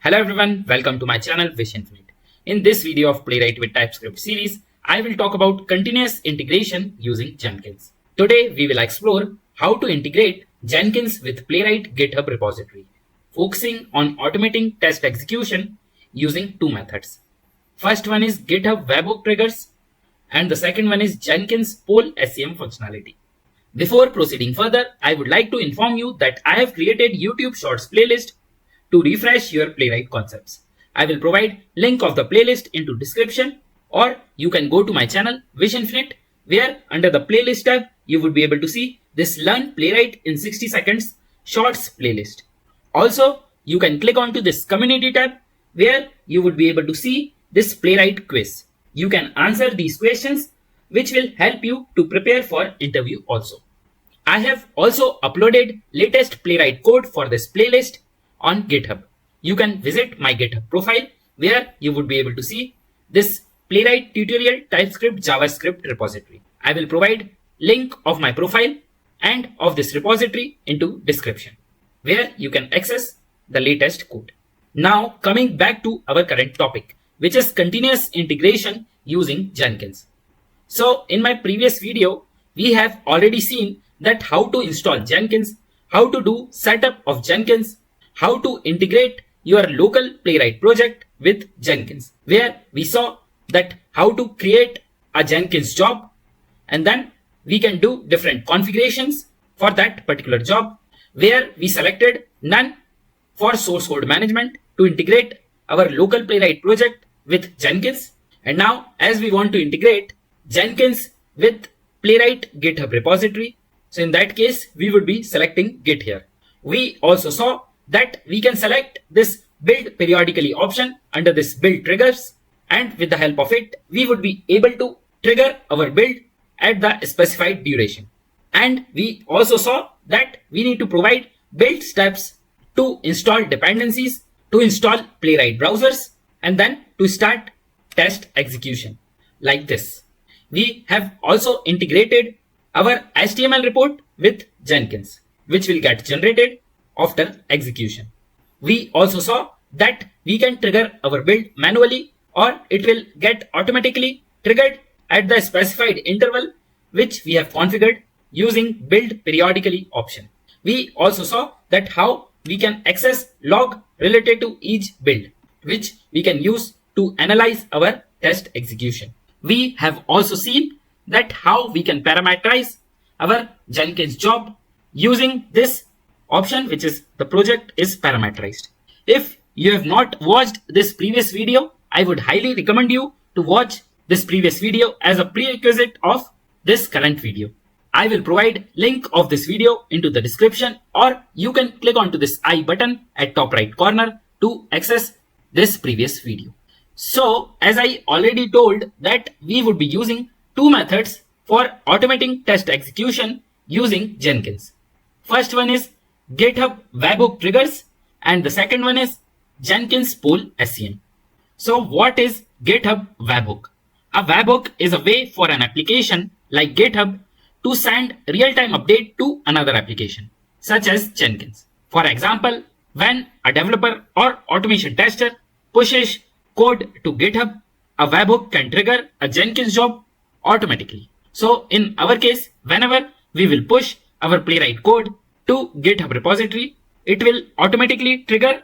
Hello everyone, welcome to my channel Wish Infinite. In this video of Playwright with TypeScript series, I will talk about continuous integration using Jenkins. Today we will explore how to integrate Jenkins with Playwright GitHub repository, focusing on automating test execution using two methods. First one is GitHub webhook triggers and the second one is Jenkins poll SEM functionality. Before proceeding further, I would like to inform you that I have created YouTube Shorts playlist to refresh your Playwright concepts. I will provide link of the playlist into description, or you can go to my channel Wish Infinite, where under the playlist tab you would be able to see this Learn Playwright in 60 Seconds Shorts playlist. Also, you can click onto this community tab where you would be able to see this Playwright quiz. You can answer these questions which will help you to prepare for interview also. I have also uploaded latest Playwright code for this playlist on GitHub. You can visit my GitHub profile where you would be able to see this Playwright tutorial TypeScript JavaScript repository. I will provide link of my profile and of this repository into description where you can access the latest code. Now coming back to our current topic, which is continuous integration using Jenkins. So in my previous video, we have already seen that how to install Jenkins, how to do setup of Jenkins, how to integrate your local Playwright project with Jenkins, where we saw that how to create a Jenkins job and then we can do different configurations for that particular job, where we selected none for source code management to integrate our local Playwright project with Jenkins. And now as we want to integrate Jenkins with Playwright GitHub repository, so in that case we would be selecting Git here. We also saw that we can select this build periodically option under this build triggers, and with the help of it we would be able to trigger our build at the specified duration. And we also saw that we need to provide build steps to install dependencies, to install Playwright browsers, and then to start test execution like this. We have also integrated our HTML report with Jenkins, which will get generated after execution. We also saw that we can trigger our build manually, or it will get automatically triggered at the specified interval which we have configured using build periodically option. We also saw that how we can access log related to each build, which we can use to analyze our test execution. We have also seen that how we can parameterize our Jenkins job using this option, which is the project is parameterized. If you have not watched this previous video, I would highly recommend you to watch this previous video as a prerequisite of this current video. I will provide link of this video into the description, or you can click onto this I button at top right corner to access this previous video. So as I already told that we would be using two methods for automating test execution using Jenkins. First one is GitHub webhook triggers and the second one is Jenkins poll SEM. So what is GitHub webhook? A webhook is a way for an application like GitHub to send real-time update to another application such as Jenkins. For example, when a developer or automation tester pushes code to GitHub, a webhook can trigger a Jenkins job automatically. So in our case, whenever we will push our Playwright code to GitHub repository, it will automatically trigger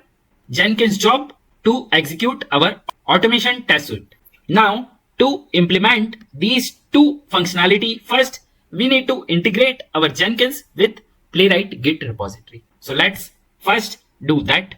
Jenkins job to execute our automation test suite. Now, to implement these two functionality, first we need to integrate our Jenkins with Playwright Git repository. So let's first do that.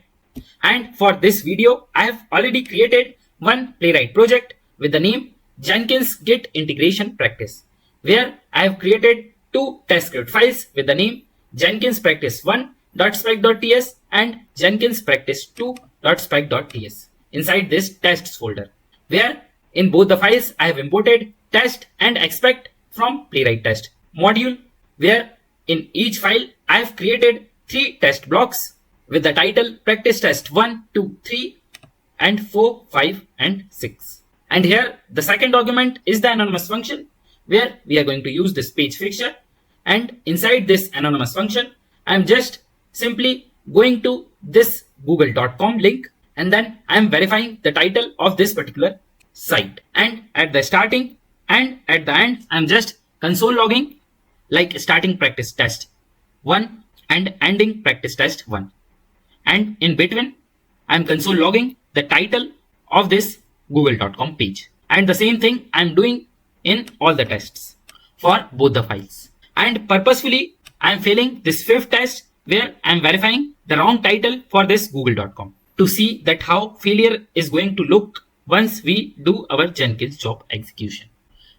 And for this video, I have already created one Playwright project with the name Jenkins Git Integration Practice, where I have created two test script files with the name Jenkins practice1.spec.ts and Jenkins practice2.spec.ts inside this tests folder, where in both the files I have imported test and expect from Playwright test module, where in each file I have created three test blocks with the title practice test 1, 2, 3 and 4, 5 and 6. And here the second argument is the anonymous function, where we are going to use this page fixture, and inside this anonymous function I am just simply going to this google.com link and then I'm verifying the title of this particular site. And at the starting and at the end, I'm just console logging like starting practice test 1 and ending practice test 1. And in between, I'm console logging the title of this google.com page. And the same thing I'm doing in all the tests for both the files. And purposefully, I'm failing this fifth test where I'm verifying the wrong title for this google.com to see that how failure is going to look once we do our Jenkins job execution.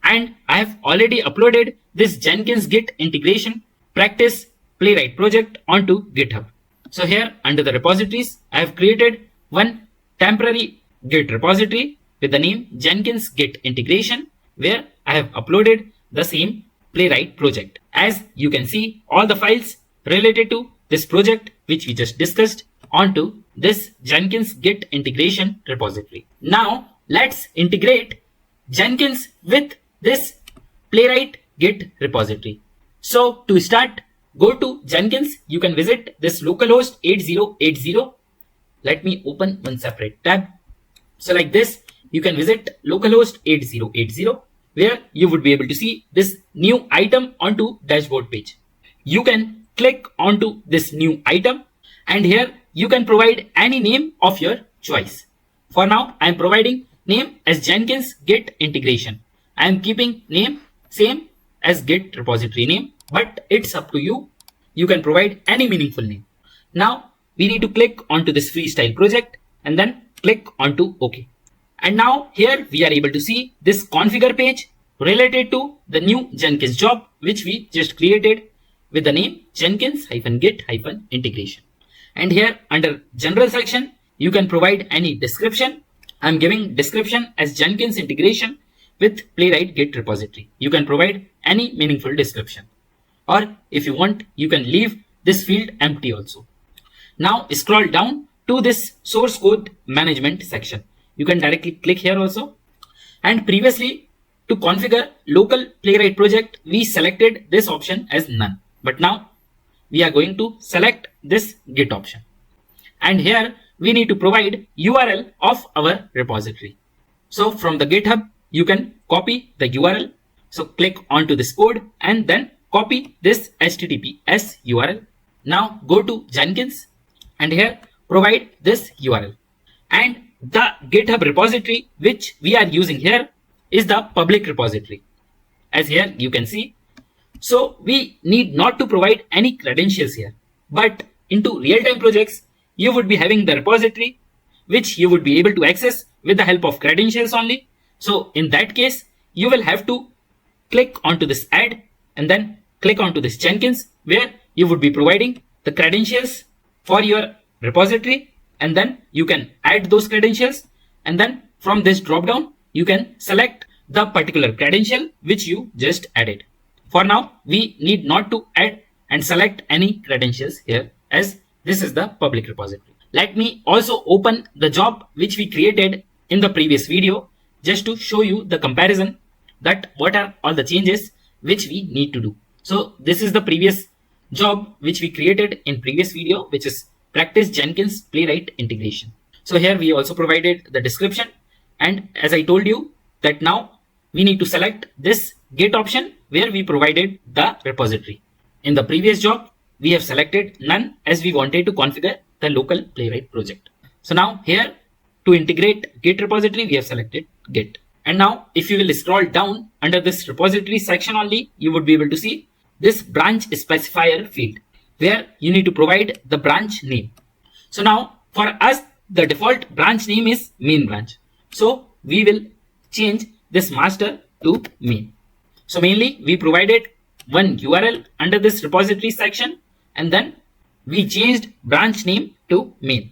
And I have already uploaded this Jenkins Git integration practice Playwright project onto GitHub. So here under the repositories, I have created one temporary Git repository with the name Jenkins Git integration, where I have uploaded the same Playwright project. As you can see, all the files related to this project which we just discussed onto this Jenkins Git integration repository. Now let's integrate Jenkins with this Playwright Git repository. So to start, go to Jenkins. You can visit this localhost 8080. Let me open one separate tab. So like this, you can visit localhost 8080, where you would be able to see this new item onto dashboard page. You can click onto this new item, and here you can provide any name of your choice. For now, I am providing name as Jenkins Git integration. I am keeping name same as Git repository name, but it's up to you. You can provide any meaningful name. Now we need to click onto this freestyle project and then click onto OK. And now here we are able to see this configure page related to the new Jenkins job, which we just created with the name Jenkins-Git-integration. And here under general section, you can provide any description. I'm giving description as Jenkins integration with Playwright Git repository. You can provide any meaningful description. Or if you want, you can leave this field empty also. Now scroll down to this source code management section. You can directly click here also. And previously, to configure local Playwright project, we selected this option as none. But now we are going to select this Git option. And here we need to provide URL of our repository. So from the GitHub, you can copy the URL. So click onto this code and then copy this HTTPS URL. Now go to Jenkins and here provide this URL. And the GitHub repository which we are using here is the public repository, as here you can see. So we need not to provide any credentials here, but into real-time projects, you would be having the repository which you would be able to access with the help of credentials only. So in that case, you will have to click onto this add and then click onto this Jenkins, where you would be providing the credentials for your repository, and then you can add those credentials, and then from this drop down you can select the particular credential which you just added. For now, we need not to add and select any credentials here, as this is the public repository. Let me also open the job which we created in the previous video, just to show you the comparison that what are all the changes which we need to do. So this is the previous job which we created in previous video, which is practice Jenkins Playwright integration. So here we also provided the description, and as I told you that now we need to select this Git option where we provided the repository. In the previous job, we have selected none as we wanted to configure the local Playwright project. So now here to integrate Git repository, we have selected Git. And now if you will scroll down under this repository section only, you would be able to see this branch specifier field where you need to provide the branch name. So now for us, the default branch name is main branch. So we will change this master to main. So mainly we provided one URL under this repository section, and then we changed branch name to main.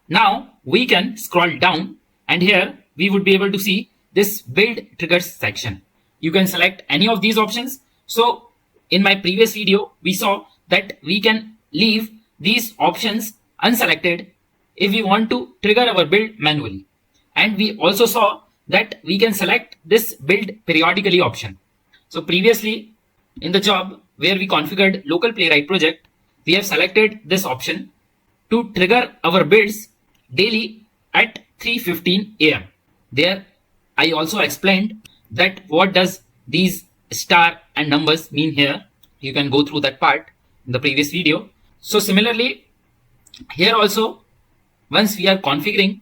Now we can scroll down, and here we would be able to see this build triggers section. You can select any of these options. So in my previous video, we saw that we can leave these options unselected if we want to trigger our build manually. And we also saw that we can select this build periodically option. So previously in the job where we configured local Playwright project, we have selected this option to trigger our builds daily at 3:15 a.m. There I also explained that what does these star and numbers mean here. You can go through that part in the previous video. So similarly, here also, once we are configuring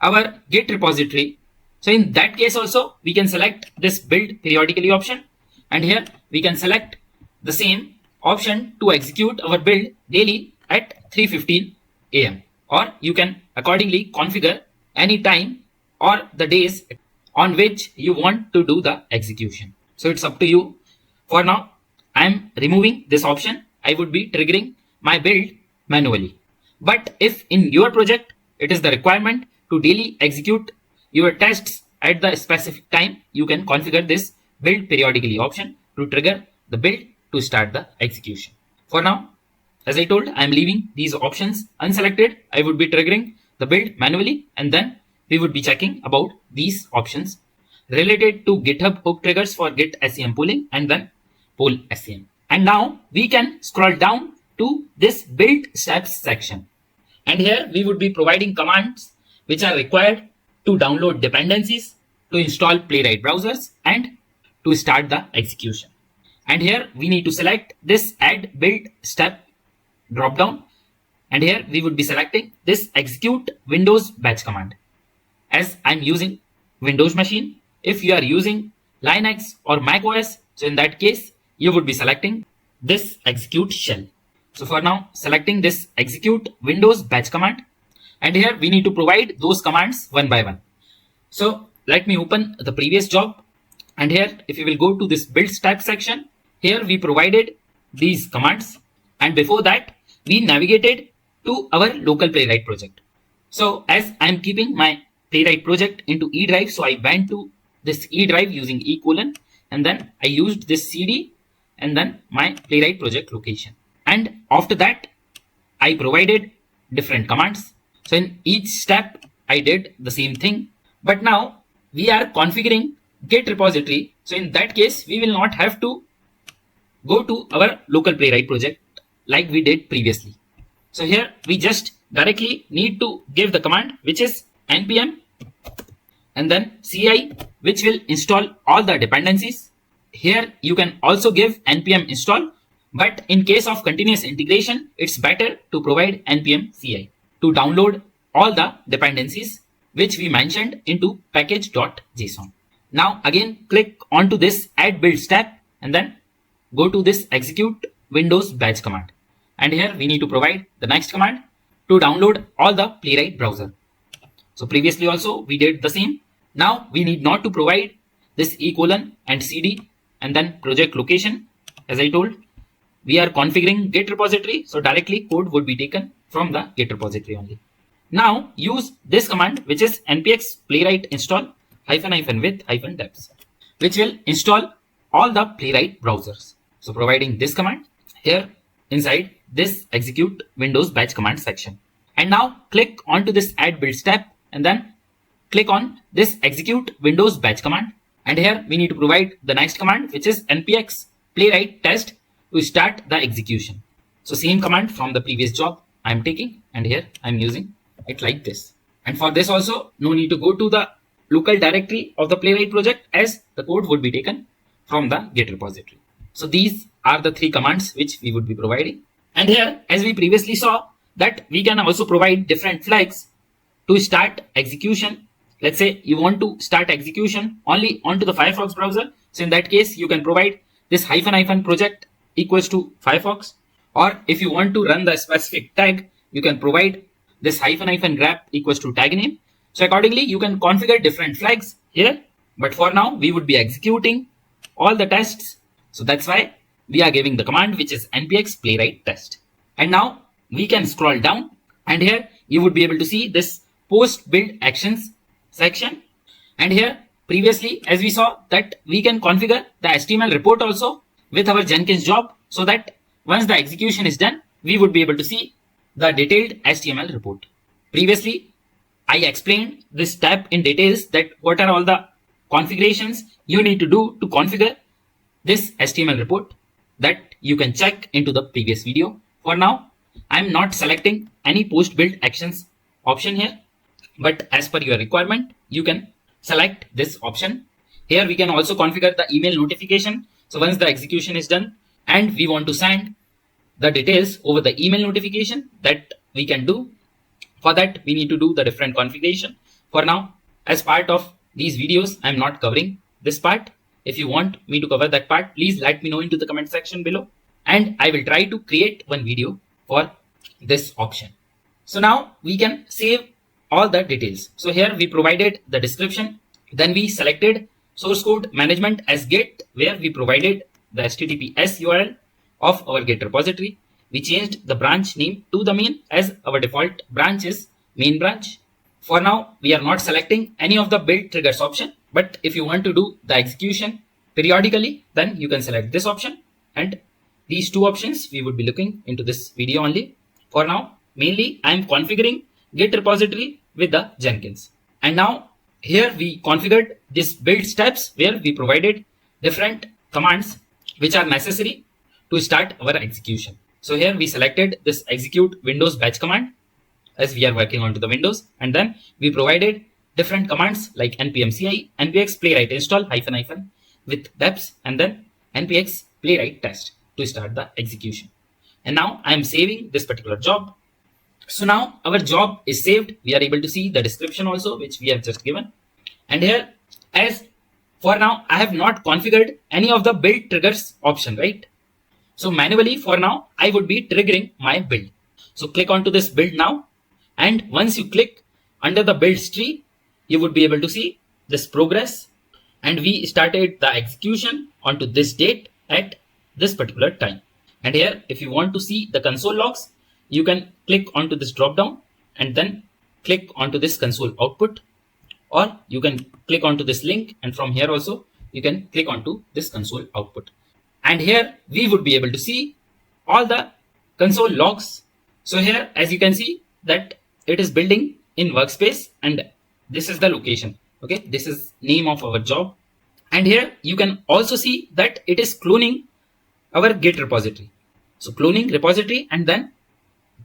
our Git repository, so in that case also we can select this build periodically option, and here we can select the same option to execute our build daily at 3:15 a.m. or you can accordingly configure any time or the days on which you want to do the execution. So it's up to you. For now, I am removing this option. I would be triggering my build manually. But if in your project it is the requirement to daily execute your tests at the specific time, you can configure this build periodically option to trigger the build to start the execution. For now, as I told, I am leaving these options unselected. I would be triggering the build manually, and then we would be checking about these options related to GitHub hook triggers for Git SEM pooling and then poll SEM. And now we can scroll down to this build steps section. And here we would be providing commands which are required to download dependencies, to install Playwright browsers, and to start the execution. And here we need to select this add build step drop down. And here we would be selecting this execute Windows batch command. As I'm using Windows machine, if you are using Linux or Mac OS, so in that case, you would be selecting this execute shell. So for now, selecting this execute Windows batch command. And here we need to provide those commands one by one. So let me open the previous job. And here, if you will go to this build step section, here we provided these commands. And before that, we navigated to our local Playwright project. So as I'm keeping my Playwright project into E drive, so I went to this E drive using E:, and then I used this CD and then my Playwright project location. And after that, I provided different commands. So in each step, I did the same thing. But now we are configuring Git repository. So in that case, we will not have to go to our local Playwright project like we did previously. So here we just directly need to give the command which is npm and then CI, which will install all the dependencies. Here you can also give npm install, but in case of continuous integration, it's better to provide npm CI to download all the dependencies which we mentioned into package.json. Now again click onto this add build step and then go to this execute Windows batch command. And here we need to provide the next command to download all the Playwright browser. So previously also we did the same. Now we need not to provide this E: and CD and then project location. As I told, we are configuring Git repository, so directly code would be taken from the Git repository only. Now use this command which is npx playwright install --with -deps, which will install all the Playwright browsers. So providing this command here inside this execute Windows batch command section. And now click onto this add build step and then click on this execute Windows batch command. And here we need to provide the next command which is npx playwright test to start the execution. So same command from the previous job I'm taking, and here I'm using it like this. And for this also no need to go to the local directory of the Playwright project, as the code would be taken from the Git repository. So these are the three commands which we would be providing. And here, as we previously saw, that we can also provide different flags to start execution. Let's say you want to start execution only onto the Firefox browser. So in that case, you can provide this ---- project equals to Firefox. Or if you want to run the specific tag, you can provide this --grep equals to tag name. So accordingly, you can configure different flags here. But for now, we would be executing all the tests. So that's why we are giving the command which is npx playwright test. And now we can scroll down, and here you would be able to see this post build actions section. And here previously, as we saw, that we can configure the HTML report also with our Jenkins job, so that once the execution is done, we would be able to see the detailed HTML report. Previously, I explained this step in details, that what are all the configurations you need to do to configure this HTML report, that you can check into the previous video. For now, I'm not selecting any post build actions option here, but as per your requirement, you can select this option. Here we can also configure the email notification. So once the execution is done and we want to send the details over the email notification, that we can do. For that, we need to do the different configuration. For now, as part of these videos, I'm not covering this part. If you want me to cover that part, please let me know into the comment section below, and I will try to create one video for this option. So now we can save all the details. So here we provided the description, then we selected source code management as Git, where we provided the HTTPS URL of our Git repository. We changed the branch name to the main, as our default branch is main branch. For now, we are not selecting any of the build triggers option, but if you want to do the execution periodically, then you can select this option, and these two options we would be looking into this video only. For now, mainly I am configuring Git repository with the Jenkins. And now here we configured this build steps, where we provided different commands which are necessary to start our execution. So here we selected this execute Windows batch command, as we are working onto the Windows, and then we provided different commands like npm CI, npx playwright install -- with deps, and then npx playwright test to start the execution. And now I am saving this particular job. So now our job is saved. We are able to see the description also, which we have just given. And here, as for now, I have not configured any of the build triggers option, right? So manually for now, I would be triggering my build. So click onto this build now. And once you click under the builds tree, you would be able to see this progress. And we started the execution onto this date at this particular time. And here, if you want to see the console logs, you can click onto this drop down and then click onto this console output, or you can click onto this link, and from here also you can click onto this console output. And here we would be able to see all the console logs. So here, as you can see, that it is building in workspace, and this is the location. Okay, this is name of our job. And here you can also see that it is cloning our Git repository. So cloning repository and then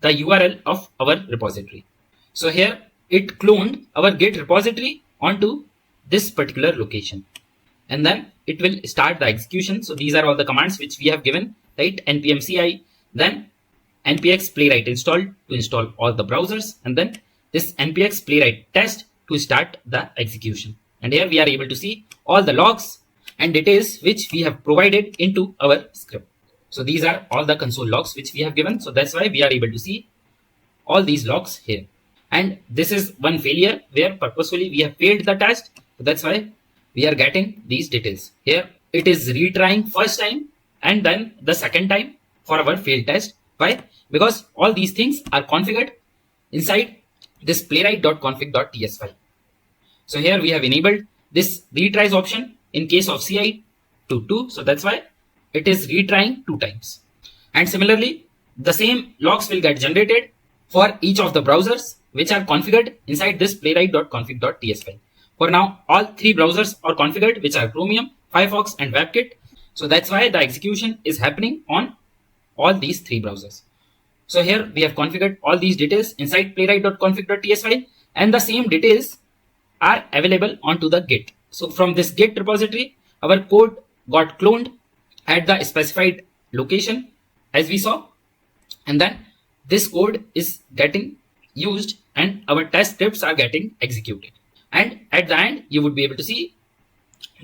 the URL of our repository. So here it cloned our Git repository onto this particular location, and then it will start the execution. So these are all the commands which we have given, right? npm CI, then npx playwright install to install all the browsers, and then this npx playwright test to start the execution. And here we are able to see all the logs and details which we have provided into our script. So these are all the console logs which we have given. So that's why we are able to see all these logs here. And this is one failure where purposefully we have failed the test. So that's why we are getting these details. Here it is retrying first time and then the second time for our failed test. Why? Because all these things are configured inside this playwright.config.ts file. So here we have enabled this retries option in case of CI to 2. So that's why it is retrying 2 times. And similarly, the same logs will get generated for each of the browsers which are configured inside this playwright.config.ts file. For now, all 3 browsers are configured, which are Chromium, Firefox, and WebKit. So that's why the execution is happening on all these 3 browsers. So here we have configured all these details inside playwright.config.ts file, and the same details are available onto the Git. So from this Git repository, our code got cloned at the specified location, as we saw, and then this code is getting used and our test scripts are getting executed. And at the end, you would be able to see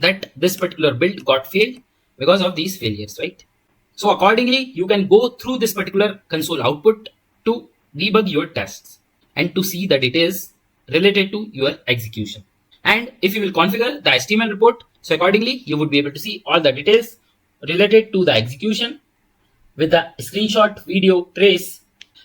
that this particular build got failed because of these failures, right? So accordingly, you can go through this particular console output to debug your tests and to see the details related to your execution. And if you will configure the HTML report, so accordingly, you would be able to see all the details related to the execution with the screenshot video trace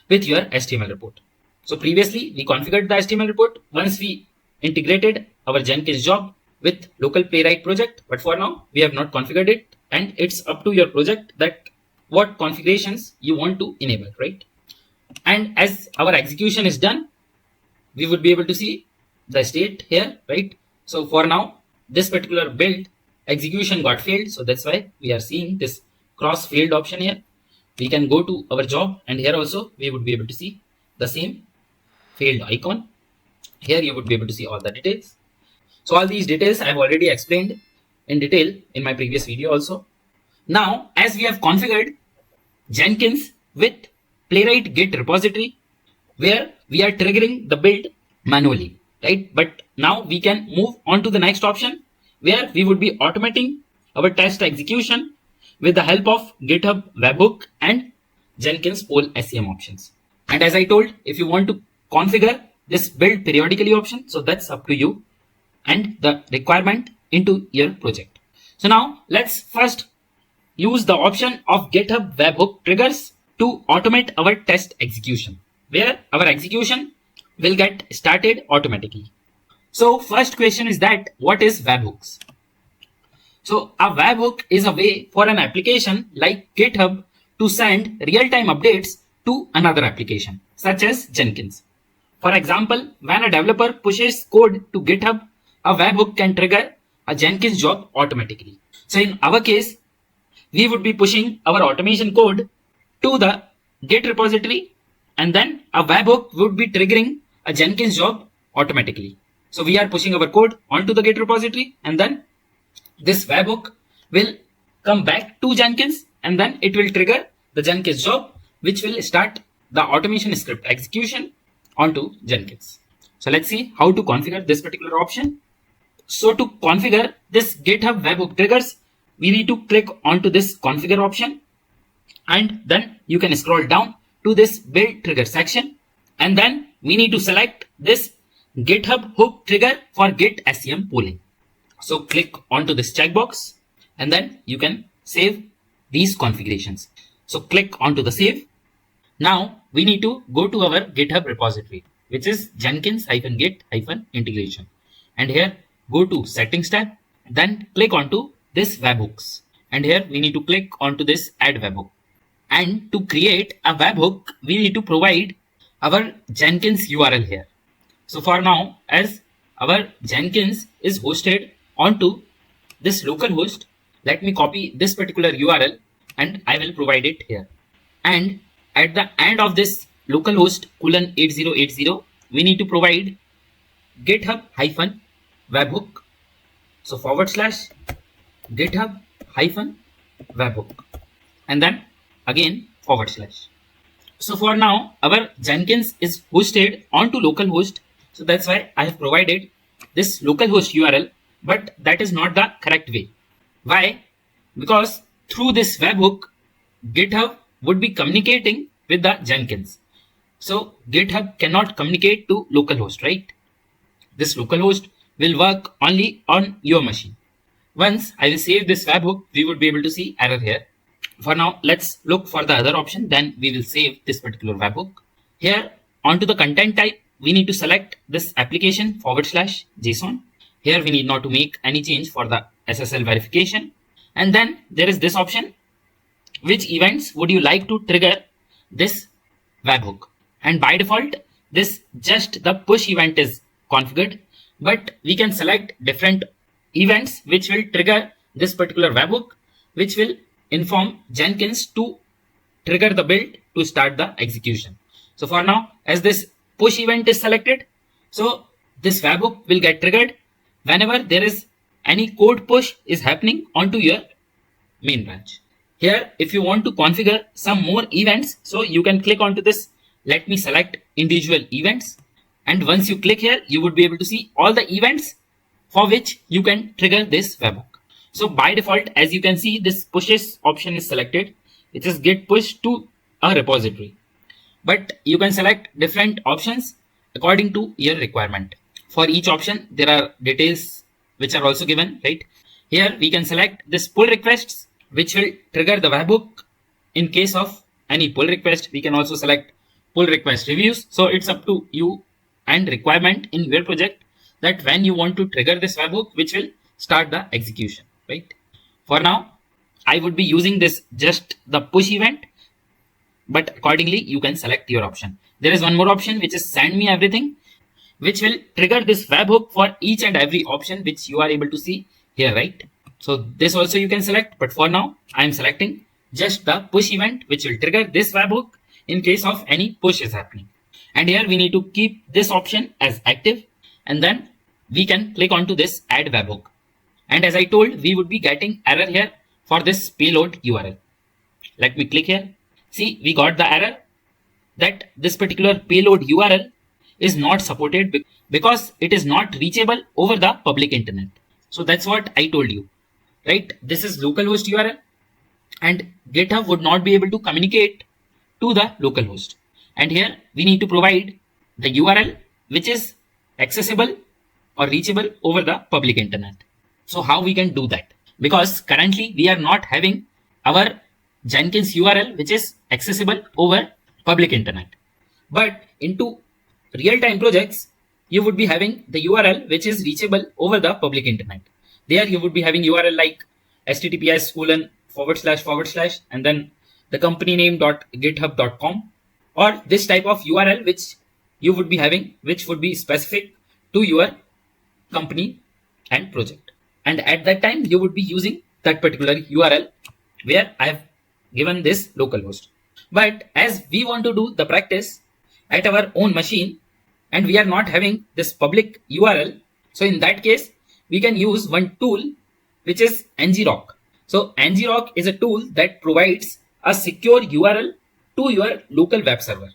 with your HTML report. So previously, we configured the HTML report once we integrated our Jenkins job with local Playwright project, but for now we have not configured it, and it's up to your project that what configurations you want to enable, right? And as our execution is done, we would be able to see the state here, right? So for now, this particular build execution got failed, so that's why we are seeing this cross failed option here. We can go to our job, and here also we would be able to see the same failed icon. Here you would be able to see all the details. So all these details I've already explained in detail in my previous video also. Now, as we have configured Jenkins with Playwright Git repository, where we are triggering the build manually, right? But now we can move on to the next option, where we would be automating our test execution with the help of GitHub webhook and Jenkins poll SEM options. And as I told, if you want to configure this build periodically option, so that's up to you and the requirement into your project. So now let's first use the option of GitHub webhook triggers to automate our test execution, where our execution will get started automatically. So first question is that what is webhooks? So a webhook is a way for an application like GitHub to send real-time updates to another application, such as Jenkins. For example, when a developer pushes code to GitHub, a webhook can trigger a Jenkins job automatically. So in our case, we would be pushing our automation code to the Git repository, and then a webhook would be triggering a Jenkins job automatically. So we are pushing our code onto the Git repository, and then this webhook will come back to Jenkins, and then it will trigger the Jenkins job, which will start the automation script execution onto Jenkins. So let's see how to configure this particular option. So to configure this GitHub webhook triggers, we need to click onto this configure option, and then you can scroll down to this build trigger section, and then we need to select this GitHub hook trigger for Git SEM polling. So click onto this checkbox, and then you can save these configurations. So click onto the save. Now we need to go to our GitHub repository, which is Jenkins-Git-integration. And here go to settings tab, then click onto this webhooks. And here we need to click onto this add webhook. And to create a webhook, we need to provide our Jenkins URL here. So for now, as our Jenkins is hosted onto this localhost, let me copy this particular URL and I will provide it here. And at the end of this localhost :8080, we need to provide GitHub-webhook. So /GitHub-webhook, and then again /. So for now, our Jenkins is hosted onto localhost. So that's why I have provided this localhost URL, but that is not the correct way. Why? Because through this webhook, GitHub would be communicating with the Jenkins. So GitHub cannot communicate to localhost, right? This localhost will work only on your machine. Once I will save this webhook, we would be able to see error here. For now, let's look for the other option. Then we will save this particular webhook. Here onto the content type, we need to select this application /JSON. Here we need not to make any change for the SSL verification. And then there is this option, which events would you like to trigger this webhook? And by default, this just the push event is configured, but we can select different events which will trigger this particular webhook, which will inform Jenkins to trigger the build to start the execution. So for now, as this push event is selected, so this webhook will get triggered whenever there is any code push is happening onto your main branch. Here, if you want to configure some more events, so you can click onto this, let me select individual events. And once you click here, you would be able to see all the events for which you can trigger this webhook. So by default, as you can see, this pushes option is selected. It is git push to a repository. But you can select different options according to your requirement. For each option, there are details which are also given, right? Here we can select this pull requests, which will trigger the webhook. In case of any pull request, we can also select pull request reviews. So it's up to you and requirement in your project that when you want to trigger this webhook, which will start the execution, right? For now, I would be using this just the push event, but accordingly, you can select your option. There is one more option, which is send me everything, which will trigger this webhook for each and every option which you are able to see here, right? So this also you can select, but for now, I am selecting just the push event, which will trigger this webhook in case of any push is happening. And here we need to keep this option as active. and then we can click onto this add webhook. And as I told, we would be getting error here for this payload URL. Let me click here. See, we got the error that this particular payload URL is not supported because it is not reachable over the public internet. So that's what I told you, right? This is localhost URL, and GitHub would not be able to communicate to the localhost. And here we need to provide the URL which is accessible or reachable over the public internet. So how we can do that? Because currently we are not having our Jenkins URL which is accessible over public internet. But into real-time projects, you would be having the URL which is reachable over the public internet. There you would be having URL like https:// and then the company name.github.com, or this type of URL which you would be having, which would be specific to your company and project. And at that time, you would be using that particular URL where I have given this localhost. But as we want to do the practice at our own machine and we are not having this public URL, so in that case, we can use one tool which is Ngrok. So Ngrok is a tool that provides a secure URL to your local web server.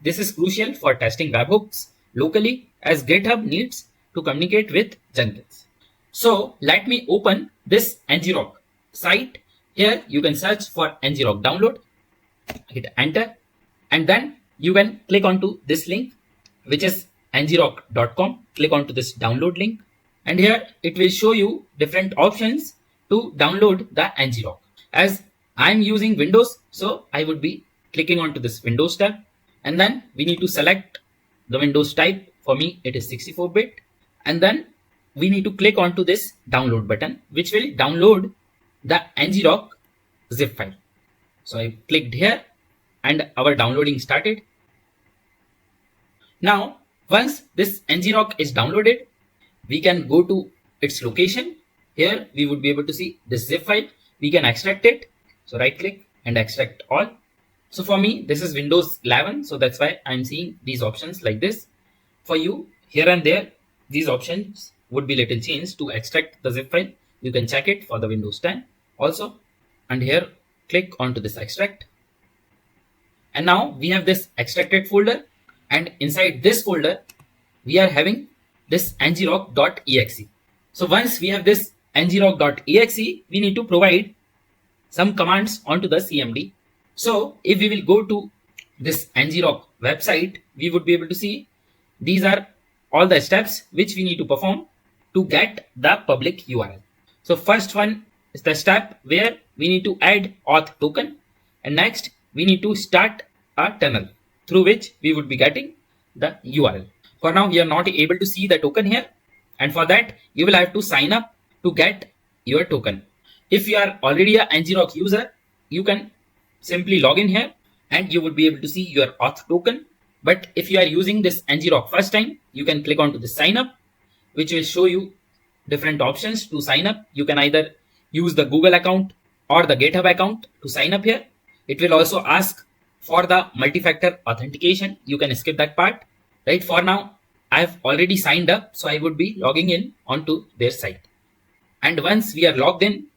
This is crucial for testing webhooks locally as GitHub needs to communicate with Jenkins. So let me open this Ngrok site. Here you can search for Ngrok download, hit enter, and then you can click onto this link which is ngrok.com. Click onto this download link, and here it will show you different options to download the Ngrok. As I'm using Windows, so I would be clicking onto this Windows tab, and then we need to select the Windows type. For me, it is 64-bit, and then we need to click onto this download button, which will download the Ngrok zip file. So I clicked here and our downloading started. Now, once this Ngrok is downloaded, we can go to its location. Here we would be able to see this zip file. We can extract it. So right click and extract all. So for me, this is Windows 11. So that's why I'm seeing these options like this. For you, here and there, these options would be little changed to extract the zip file. You can check it for the Windows 10 also. And here, click onto this extract. And now we have this extracted folder. And inside this folder, we are having this ngrok.exe. So once we have this ngrok.exe, we need to provide some commands onto the CMD. So if we will go to this Ngrok website, we would be able to see these are all the steps which we need to perform to get the public URL. So first one is the step where we need to add auth token, and next we need to start a tunnel through which we would be getting the URL. For now, we are not able to see the token here, and for that you will have to sign up to get your token. If you are already a Ngrok user, you can simply log in here and you would be able to see your auth token. But if you are using this Ngrok first time, you can click onto the sign up, which will show you different options to sign up. You can either use the Google account or the GitHub account to sign up here. It will also ask for the multi-factor authentication. You can skip that part. Right, for now, I've already signed up, so I would be logging in onto their site. And once we are logged in,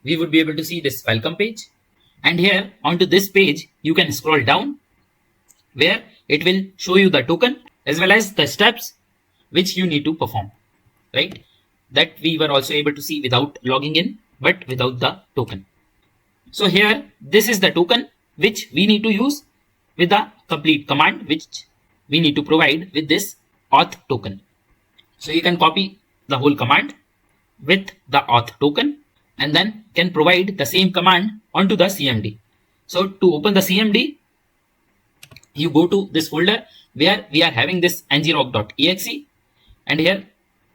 we would be able to see this welcome page. And here onto this page, you can scroll down where it will show you the token as well as the steps which you need to perform, right? That we were also able to see without logging in, but without the token. So here, this is the token which we need to use with the complete command which we need to provide with this auth token. So you can copy the whole command with the auth token and then can provide the same command onto the CMD. So to open the CMD, you go to this folder where we are having this ngrok.exe, and here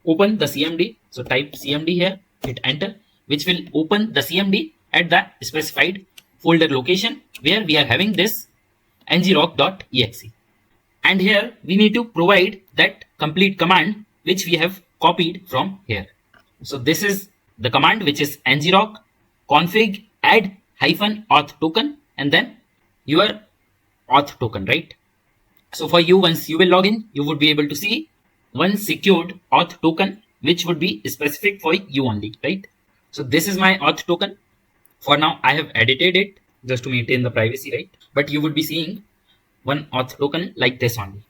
open the CMD. So type CMD here, hit enter, which will open the CMD at the specified folder location where we are having this ngrok.exe. And here we need to provide that complete command which we have copied from here. So this is the command which is ngrok config add -auth token and then your auth token, right? So for you, once you will log in, you would be able to see one secured auth token, which would be specific for you only, right? So this is my auth token. For now, I have edited it just to maintain the privacy, right? But you would be seeing one auth token like this only.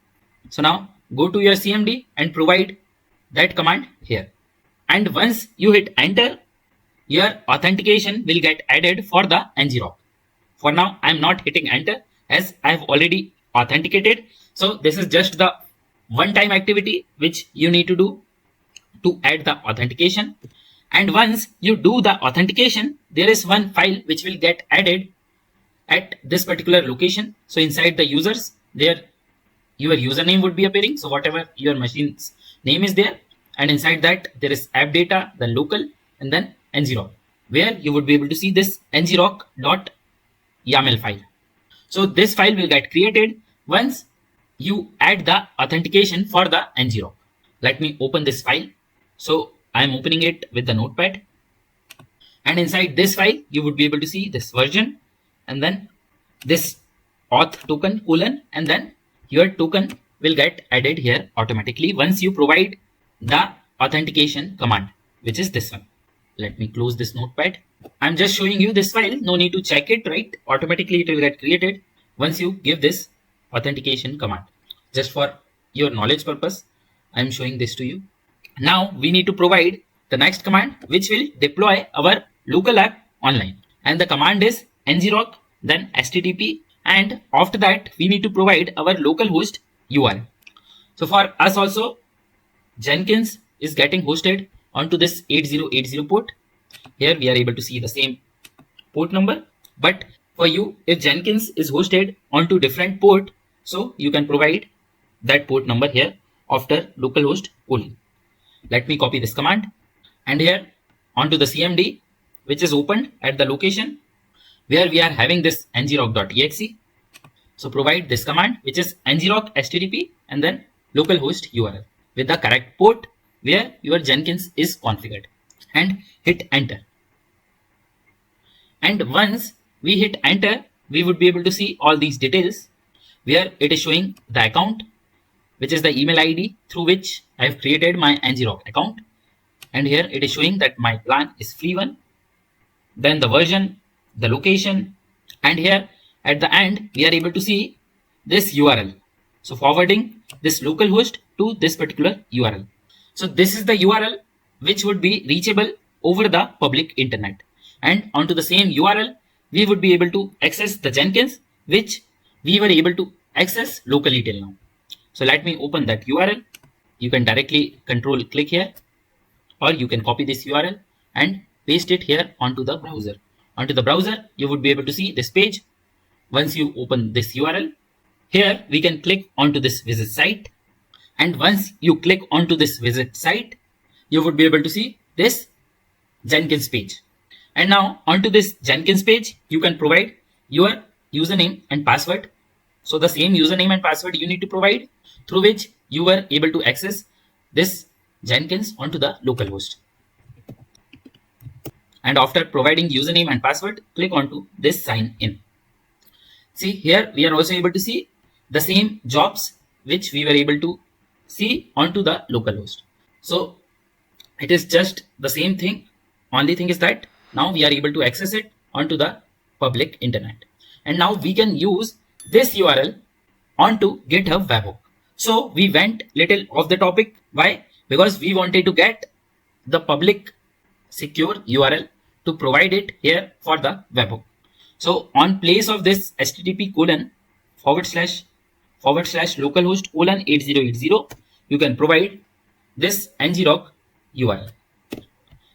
So now go to your CMD and provide that command here. And once you hit enter, your authentication will get added for the Ngrok. For now, I am not hitting enter as I have already authenticated. So this is just the one-time activity which you need to do to add the authentication. And once you do the authentication, there is one file which will get added at this particular location. So inside the users, there your username would be appearing. So whatever your machine's name is there, and inside that there is app data, then local, and then Ngrok, where you would be able to see this ngrok.yaml file. So this file will get created once you add the authentication for the Ngrok. Let me open this file. So I am opening it with the notepad. And inside this file, you would be able to see this version and then this auth token colon, and then your token will get added here automatically once you provide the authentication command, which is this one. Let me close this notepad. I'm just showing you this file. No need to check it, right? Automatically it will get created once you give this authentication command. Just for your knowledge purpose, I'm showing this to you. Now we need to provide the next command which will deploy our local app online. And the command is ngrok, then http, and after that we need to provide our localhost URL. So for us also, Jenkins is getting hosted onto this 8080 port. Here we are able to see the same port number, but for you, if Jenkins is hosted onto different port, so you can provide that port number here after localhost colon. Let me copy this command, and here onto the CMD, which is opened at the location where we are having this ngrok.exe. So provide this command, which is ngrok http and then localhost URL with the correct port where your Jenkins is configured, and hit enter. And once we hit enter, we would be able to see all these details where it is showing the account, which is the email ID through which I have created my Ngrok account. And here it is showing that my plan is free one, then the version, the location, and here at the end, we are able to see this URL. So forwarding this localhost to this particular URL. So this is the URL which would be reachable over the public internet. And onto the same URL, we would be able to access the Jenkins, which we were able to access locally till now. So let me open that URL. You can directly control click here, or you can copy this URL and paste it here onto the browser. Onto the browser, you would be able to see this page. Once you open this URL, here we can click onto this visit site. And once you click onto this visit site, you would be able to see this Jenkins page. And now onto this Jenkins page, you can provide your username and password. So the same username and password you need to provide through which you were able to access this Jenkins onto the localhost. And after providing username and password, click onto this sign in. See, here we are also able to see the same jobs which we were able to see onto the localhost. So it is just the same thing. Only thing is that now we are able to access it onto the public internet. And now we can use this URL onto GitHub webhook. So we went little off the topic. Why? Because we wanted to get the public secure URL to provide it here for the webhook. So on place of this http // /localhost 8080, you can provide this ngrok URL.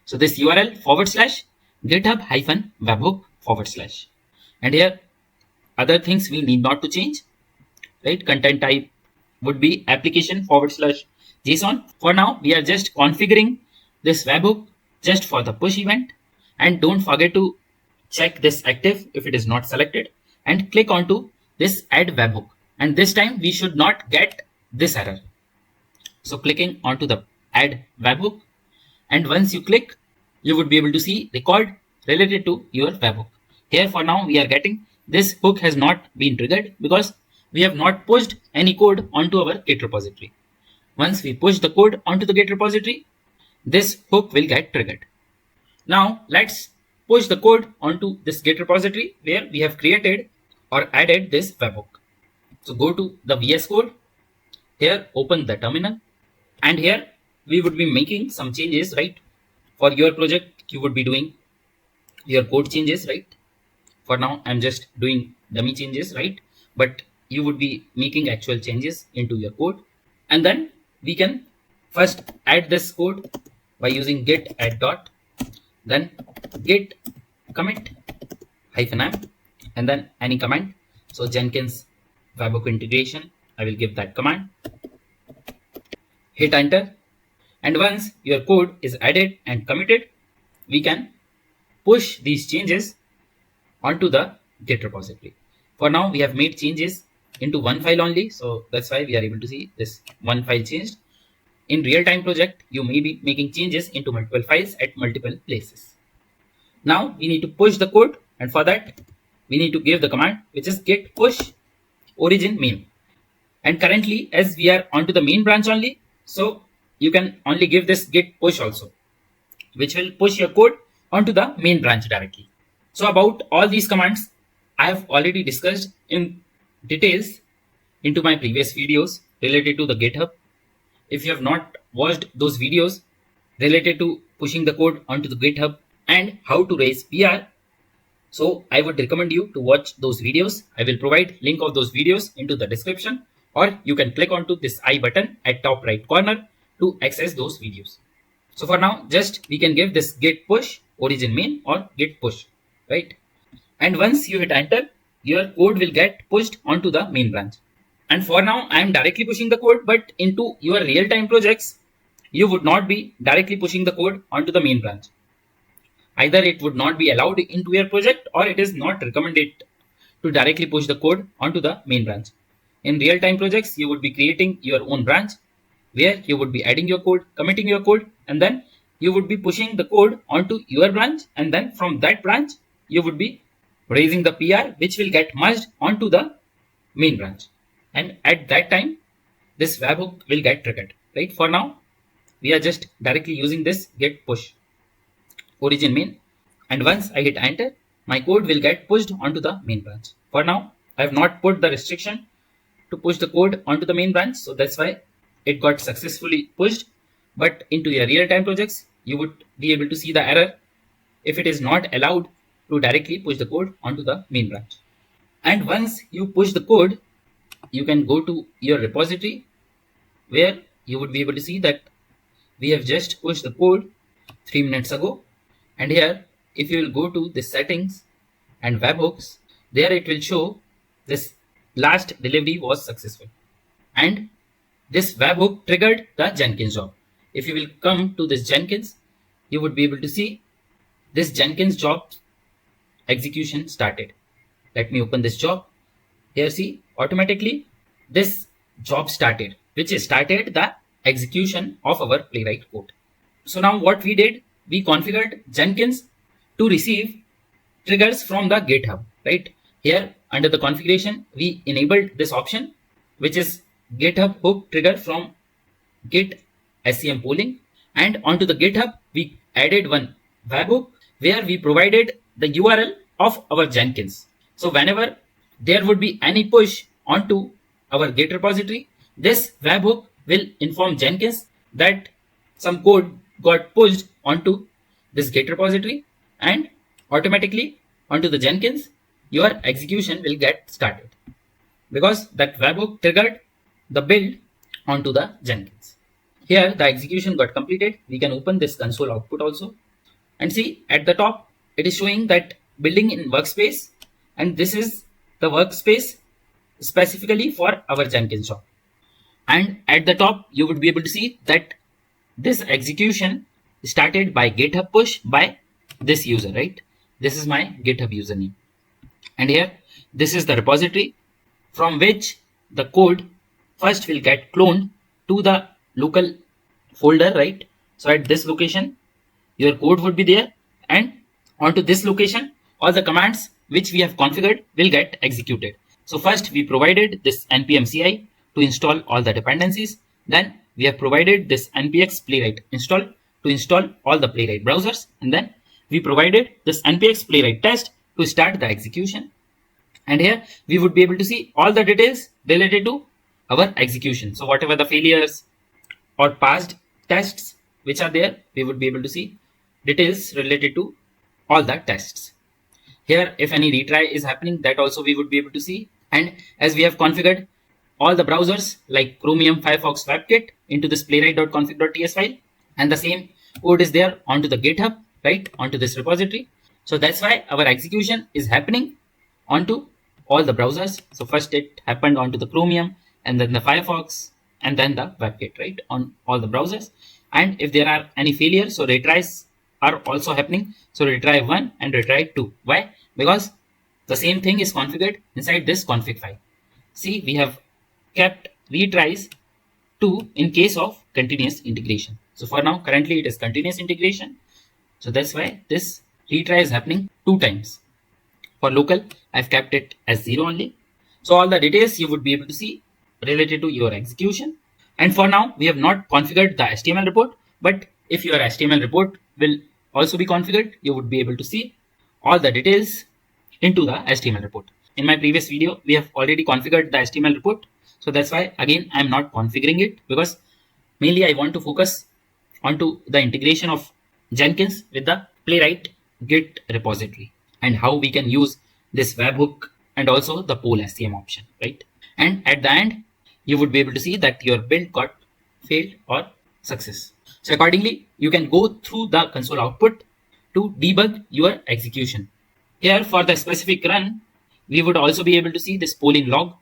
So this URL /GitHub-webhook/. And here other things we need not to change, right? Content type would be application /JSON. For now, we are just configuring this webhook just for the push event. And don't forget to check this active if it is not selected, and click onto this add webhook. And this time we should not get this error. So clicking onto the add webhook, and once you click, you would be able to see record related to your webhook. Here for now we are getting this hook has not been triggered because we have not pushed any code onto our Git repository. Once we push the code onto the Git repository, this hook will get triggered. Now let's push the code onto this Git repository where we have created or added this webhook. So go to the VS Code. Here open the terminal, and here we would be making some changes, right? For your project, you would be doing your code changes, right? For now, I'm just doing dummy changes, right? But you would be making actual changes into your code. And then we can first add this code by using git add dot, then git commit -m, and then any command. So Jenkins webhook integration, I will give that command. Hit enter. And once your code is added and committed, we can push these changes onto the Git repository. For now, we have made changes into one file only. So that's why we are able to see this one file changed. In real-time project, you may be making changes into multiple files at multiple places. Now we need to push the code, and for that, we need to give the command which is git push origin main. And currently, as we are onto the main branch only, so you can only give this git push also, which will push your code onto the main branch directly. So about all these commands, I have already discussed in details into my previous videos related to the GitHub. If you have not watched those videos related to pushing the code onto the GitHub and how to raise PR, so I would recommend you to watch those videos. I will provide link of those videos into the description, or you can click onto this I button at top right corner to access those videos. So for now, just we can give this git push origin main or git push, right? And once you hit enter, your code will get pushed onto the main branch. And for now, I am directly pushing the code, but into your real-time projects, you would not be directly pushing the code onto the main branch. Either it would not be allowed into your project, or it is not recommended to directly push the code onto the main branch. In real-time projects, you would be creating your own branch where you would be adding your code, committing your code, and then you would be pushing the code onto your branch. And then from that branch, you would be raising the PR, which will get merged onto the main branch. And at that time, this webhook will get triggered, right? For now, we are just directly using this git push origin main. And once I hit enter, my code will get pushed onto the main branch. For now, I have not put the restriction to push the code onto the main branch. So that's why it got successfully pushed. But into your real-time projects, you would be able to see the error if it is not allowed to directly push the code onto the main branch. And once you push the code, you can go to your repository where you would be able to see that we have just pushed the code 3 minutes ago. And here, if you will go to the settings and webhooks, there it will show this last delivery was successful. And this webhook triggered the Jenkins job. If you will come to this Jenkins, you would be able to see this Jenkins job execution started. Let me open this job. Here see, automatically this job started, which started the execution of our Playwright code. So now what we did, we configured Jenkins to receive triggers from the GitHub, right? Here under the configuration, we enabled this option, which is GitHub hook trigger from Git SCM polling. And onto the GitHub, we added one webhook where we provided the URL of our Jenkins. So whenever there would be any push onto our Git repository, this webhook will inform Jenkins that some code got pushed onto this Git repository, and automatically onto the Jenkins, your execution will get started because that webhook triggered the build onto the Jenkins. Here the execution got completed. We can open this console output also and see at the top it is showing that building in workspace, and this is the workspace specifically for our Jenkins job. And at the top you would be able to see that this execution started by GitHub push by this user, right? This is my GitHub username, and here this is the repository from which the code first will get cloned to the local folder, right? So at this location your code would be there, and onto this location all the commands which we have configured will get executed. So first we provided this npm CI to install all the dependencies. Then we have provided this npx playwright install to install all the playwright browsers, and then we provided this npx playwright test to start the execution. And here we would be able to see all the details related to our execution. So whatever the failures or past tests which are there, we would be able to see details related to all the tests. Here, if any retry is happening, that also we would be able to see. And as we have configured all the browsers like Chromium, Firefox, WebKit into this playwright.config.ts file, and the same code is there onto the GitHub, right, onto this repository. So that's why our execution is happening onto all the browsers. So first it happened onto the Chromium, and then the Firefox, and then the WebKit, right, on all the browsers. And if there are any failures, so retries are also happening. So retry 1 and retry 2. Why? Because the same thing is configured inside this config file. See, we have kept retries 2 in case of continuous integration. So for now, currently it is continuous integration. So that's why this retry is happening 2 times. For local, I've kept it as 0 only. So all the details you would be able to see related to your execution. And for now, we have not configured the HTML report, but if your HTML report will also be configured, you would be able to see all the details into the HTML report. In my previous video, we have already configured the HTML report. So that's why, again, I'm not configuring it, because mainly I want to focus onto the integration of Jenkins with the Playwright Git repository and how we can use this webhook and also the poll SCM option, right? And at the end, you would be able to see that your build got failed or success. So accordingly, you can go through the console output to debug your execution. Here for the specific run, we would also be able to see this polling log.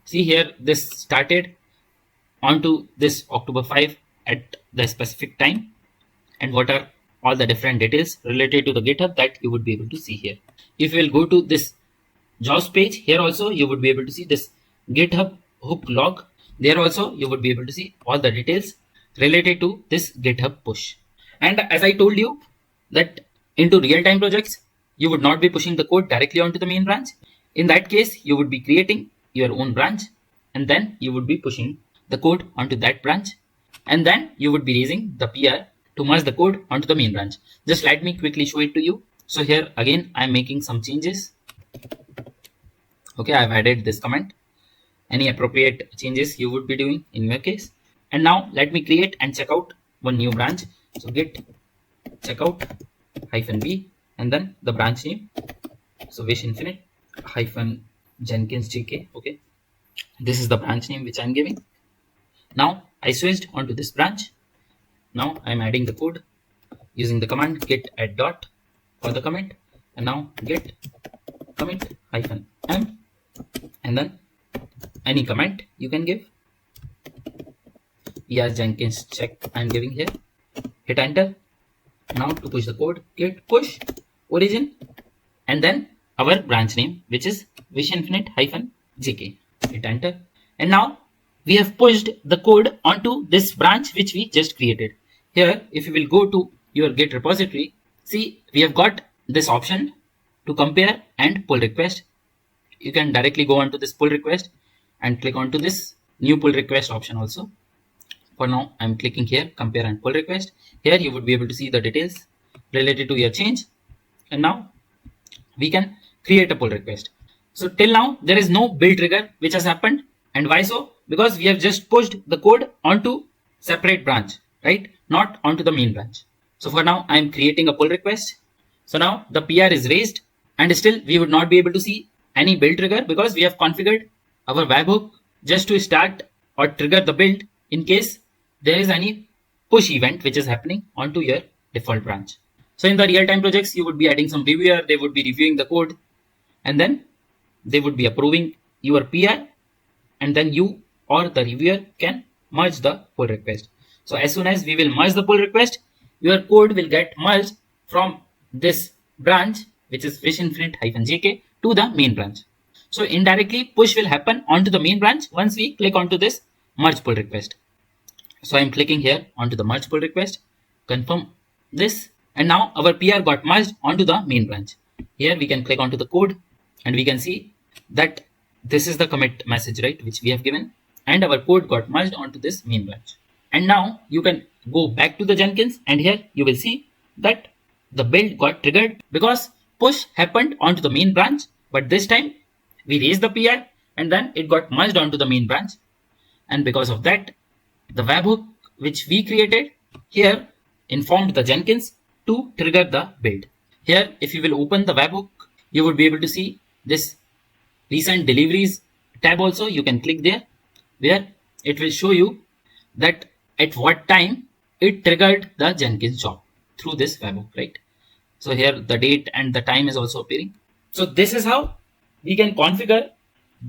See here, this started onto this October 5 at the specific time, and what are all the different details related to the GitHub that you would be able to see here. If you will go to this jobs page, here also you would be able to see this GitHub hook log. There also you would be able to see all the details related to this GitHub push. And as I told you that into real-time projects, you would not be pushing the code directly onto the main branch. In that case, you would be creating your own branch, and then you would be pushing the code onto that branch, and then you would be raising the PR to merge the code onto the main branch. Just let me quickly show it to you. So here again, I'm making some changes. Okay, I've added this comment. Any appropriate changes you would be doing in your case. And now let me create and check out one new branch. So git checkout -b, and then the branch name. So wish infinite Jenkins JK. Okay, this is the branch name which I'm giving. Now I switched onto this branch. Now I'm adding the code using the command git add dot for the comment, and now git commit -m, and then any comment you can give. Jenkins check I'm giving here. Hit enter. Now to push the code, git push origin, and then our branch name, which is wish infinite -jk. Hit enter. And now we have pushed the code onto this branch which we just created. Here, if you will go to your Git repository, see, we have got this option to compare and pull request. You can directly go onto this pull request and click onto this new pull request option also. For now, I'm clicking here, compare and pull request. Here you would be able to see the details related to your change. And now we can create a pull request. So till now, there is no build trigger which has happened. And why so? Because we have just pushed the code onto separate branch, right? Not onto the main branch. So for now, I'm creating a pull request. So now the PR is raised, and still we would not be able to see any build trigger because we have configured our webhook just to start or trigger the build in case there is any push event which is happening onto your default branch. So in the real-time projects, you would be adding some reviewer, they would be reviewing the code, and then they would be approving your PR, and then you or the reviewer can merge the pull request. So as soon as we will merge the pull request, your code will get merged from this branch, which is wish infinite -jk, to the main branch. So indirectly push will happen onto the main branch once we click onto this merge pull request. So I'm clicking here onto the merge pull request, confirm this, and now our PR got merged onto the main branch. Here we can click onto the code and we can see that this is the commit message, right, which we have given, and our code got merged onto this main branch. And now you can go back to the Jenkins, and here you will see that the build got triggered because push happened onto the main branch, but this time we raised the PI and then it got merged onto the main branch. And because of that, the webhook which we created here informed the Jenkins to trigger the build. Here, if you will open the webhook, you would be able to see this recent deliveries tab also. You can click there where it will show you that at what time it triggered the Jenkins job through this webhook, right? So here the date and the time is also appearing. So this is how we can configure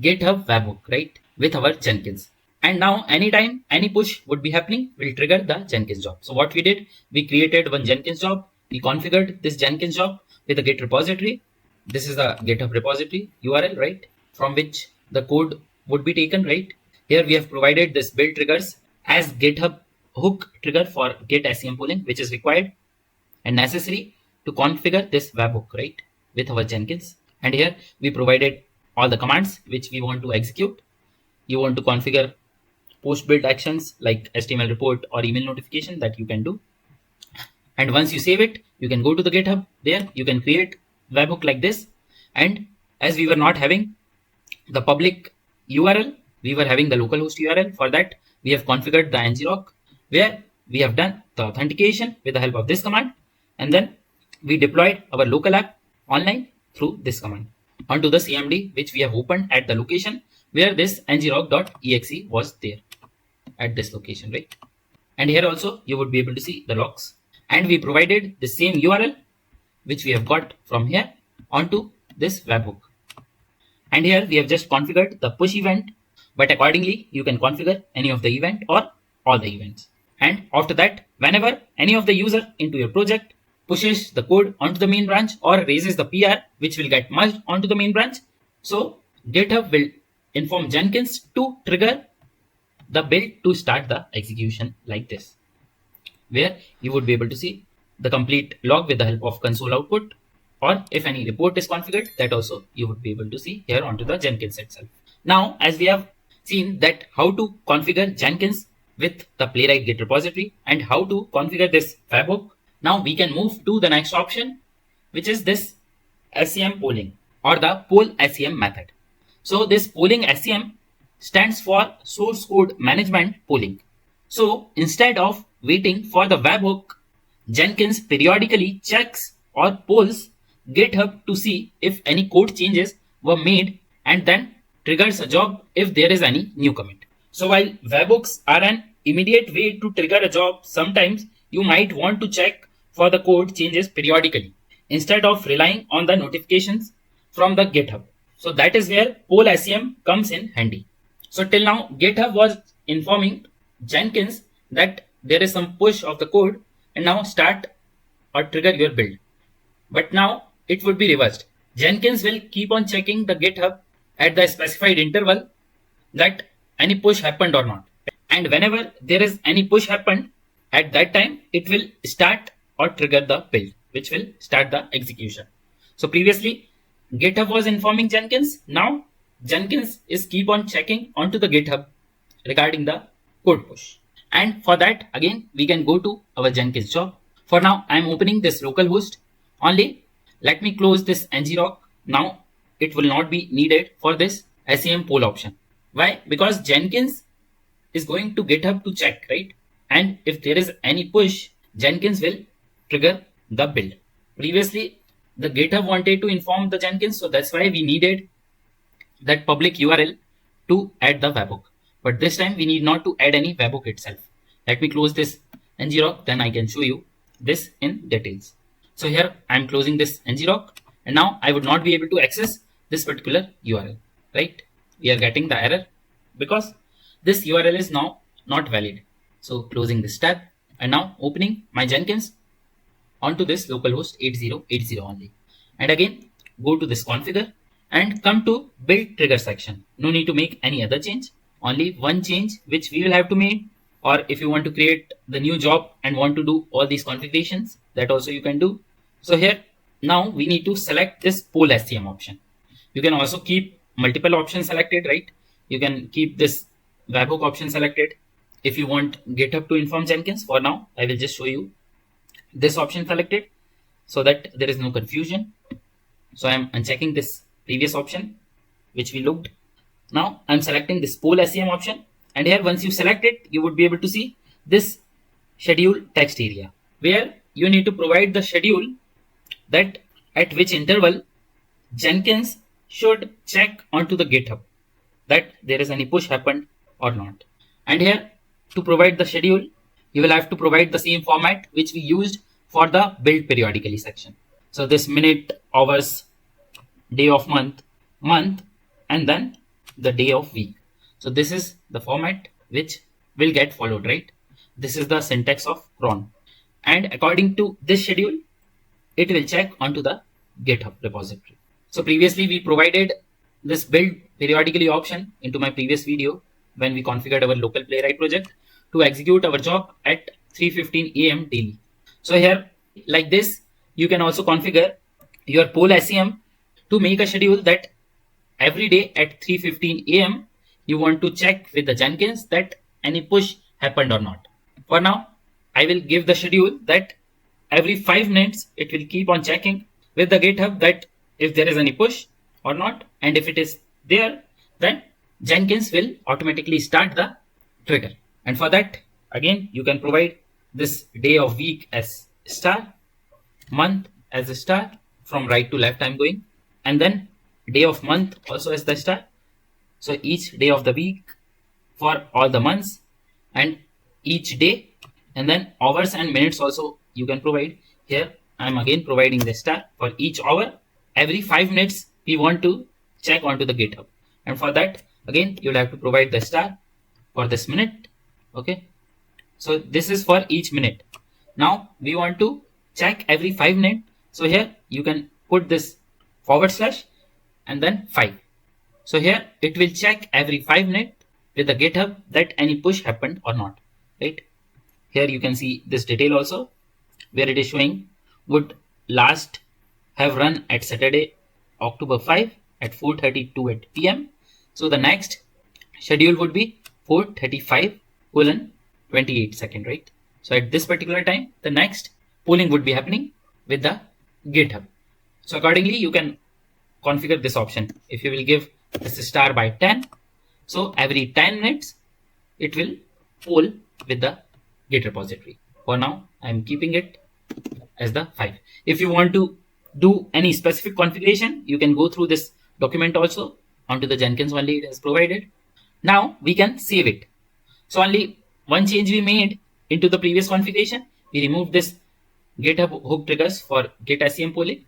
GitHub webhook, right, with our Jenkins. And now anytime any push would be happening, will trigger the Jenkins job. So what we did, we created one Jenkins job. We configured this Jenkins job with a Git repository. This is the GitHub repository URL, right, from which the code would be taken, right? Here we have provided this build triggers as GitHub hook trigger for Git SCM pooling, which is required and necessary to configure this webhook, right, with our Jenkins. And here we provided all the commands which we want to execute. You want to configure post build actions like HTML report or email notification, that you can do. And once you save it, you can go to the GitHub. There you can create webhook like this. And as we were not having the public URL, we were having the localhost URL. For that, we have configured the Ngrok, where we have done the authentication with the help of this command. And then we deployed our local app online through this command onto the CMD, which we have opened at the location where this ngrok.exe was there at this location, right? And here also you would be able to see the logs. And we provided the same URL which we have got from here onto this webhook. And here we have just configured the push event, but accordingly you can configure any of the event or all the events. And after that, whenever any of the user into your project pushes the code onto the main branch or raises the PR, which will get merged onto the main branch, so GitHub will inform Jenkins to trigger the build to start the execution like this, where you would be able to see the complete log with the help of console output, or if any report is configured, that also you would be able to see here onto the Jenkins itself. Now, as we have seen that how to configure Jenkins with the Playwright Git repository and how to configure this webhook, now we can move to the next option, which is this SCM polling or the poll SCM method. So this polling SCM stands for source code management polling. So instead of waiting for the webhook, Jenkins periodically checks or polls GitHub to see if any code changes were made and then triggers a job if there is any new commit. So while webhooks are an immediate way to trigger a job, sometimes you might want to check for the code changes periodically instead of relying on the notifications from the GitHub. So that is where poll SCM comes in handy. So till now, GitHub was informing Jenkins that there is some push of the code and now start or trigger your build. But now it would be reversed. Jenkins will keep on checking the GitHub at the specified interval that any push happened or not. And whenever there is any push happened, at that time it will start or trigger the build, which will start the execution. So previously GitHub was informing Jenkins. Now Jenkins is keep on checking onto the GitHub regarding the code push. And for that, again, we can go to our Jenkins job. For now, I'm opening this localhost only. Let me close this Ngrok. Now it will not be needed for this SCM poll option. Why? Because Jenkins is going to GitHub to check, right? And if there is any push, Jenkins will trigger the build. Previously, the GitHub wanted to inform the Jenkins, so that's why we needed that public URL to add the webhook. But this time we need not to add any webhook itself. Let me close this Ngrok, then I can show you this in details. So here I am closing this Ngrok, and now I would not be able to access this particular URL, right? We are getting the error because this URL is now not valid. So closing this tab and now opening my Jenkins onto this localhost 8080 only. And again, go to this configure and come to build trigger section. No need to make any other change. Only one change which we will have to make, or if you want to create the new job and want to do all these configurations, that also you can do. So here now we need to select this poll SCM option. You can also keep multiple options selected, right? You can keep this webhook option selected if you want GitHub to inform Jenkins, for now, I will just show you this option selected so that there is no confusion. So I'm unchecking this previous option, which we looked. Now I'm selecting this poll SEM option. And here, once you select it, you would be able to see this schedule text area where you need to provide the schedule that at which interval Jenkins should check onto the GitHub that there is any push happened or not. And here, to provide the schedule, you will have to provide the same format which we used for the build periodically section. So this minute, hours, day of month, and then the day of week. So this is the format which will get followed, right? This is the syntax of cron. And according to this schedule, it will check onto the GitHub repository. So previously we provided this build periodically option into my previous video when we configured our local Playwright project to execute our job at 3:15 a.m. daily. So here, like this, you can also configure your poll SEM to make a schedule that every day at 3:15 a.m. you want to check with the Jenkins that any push happened or not. For now, I will give the schedule that every 5 minutes it will keep on checking with the GitHub that if there is any push or not, and if it is there, then Jenkins will automatically start the trigger. And for that, again, you can provide this day of week as star, month as a star, from right to left I'm going, and then day of month also as the star. So each day of the week for all the months and each day, and then hours and minutes also you can provide. Here I'm again providing the star for each hour. Every 5 minutes we want to check onto the GitHub, and for that again you'll have to provide the star for this minute. Okay, so this is for each minute. Now we want to check every 5 minutes, so here you can put this / and then 5. So here it will check every 5 minutes with the GitHub that any push happened or not, right? Here you can see this detail also where it is showing would last have run at Saturday, October 5 at 4:32 p.m. So the next schedule would be 4:35:28 second, right? So at this particular time, the next polling would be happening with the GitHub. So accordingly, you can configure this option. If you will give this star by 10, so every 10 minutes, it will poll with the Git repository. For now, I'm keeping it as the 5. If you want to do any specific configuration, you can go through this document also onto the Jenkins only it has provided. Now we can save it. So only one change we made into the previous configuration. We removed this GitHub hook triggers for Git SEM polling,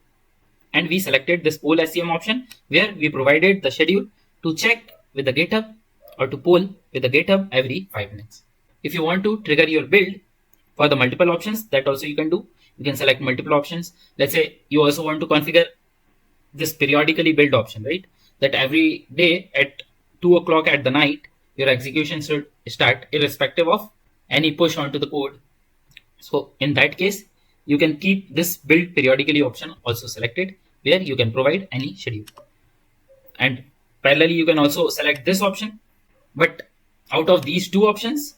and we selected this poll SEM option where we provided the schedule to check with the GitHub or to poll with the GitHub every 5 minutes. If you want to trigger your build for the multiple options, that also you can do. You can select multiple options. Let's say you also want to configure this periodically build option, right? That every day at 2 o'clock at the night, your execution should start irrespective of any push onto the code. So in that case, you can keep this build periodically option also selected where you can provide any schedule. And parallelly, you can also select this option. But out of these two options,